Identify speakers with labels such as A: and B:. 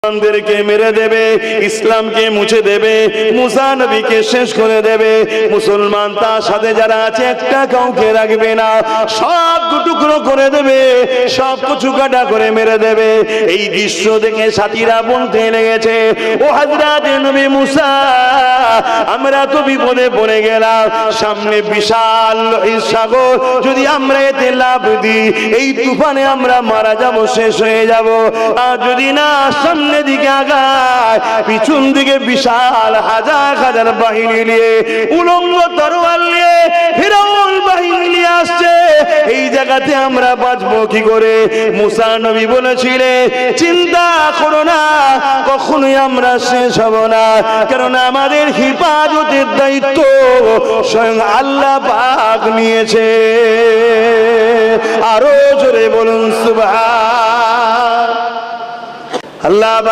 A: মুসলমানদেরকে মেরে দেবে, ইসলামকে মুছে দেবে, মুসা নবীকে শেষ করে দেবে। মুসলমান তার সাথে যারা আছে একটা কাউকে রাখবে না, সব টুকরো করে দেবে, সব কিছু কাটা করে মেরে দেবে। এই দৃশ্য দেখে সাথীরা বলতে লেগেছে, ও হযরত নবী মুসা, আমরা তো বিপদে পড়ে গেলাম, সামনে বিশাল সাগর, যদি আমরা এতে লাফ দিই এই তুফানে আমরা মারা যাব, শেষ হয়ে যাব। আর যদি না সামনে দিকে আগায়, পিছন দিকে বিশাল হাজার হাজার বাহিনী নিয়ে, উলঙ্গ তরোয়াল নিয়ে ফিরআউন বাহিনী নিয়ে আসছে, এই জায়গাতে আমরা বাঁচবো কি করে? মুসা নবী বলেছিলেন, চিন্তা করো না, কখনোই আমরা শেষ হব না, কারণ আমাদের হিফাজতের দায়িত্ব স্বয়ং আল্লাহ পাক নিয়েছে। আরো জোরে বলুন সুবহান আল্লাহ।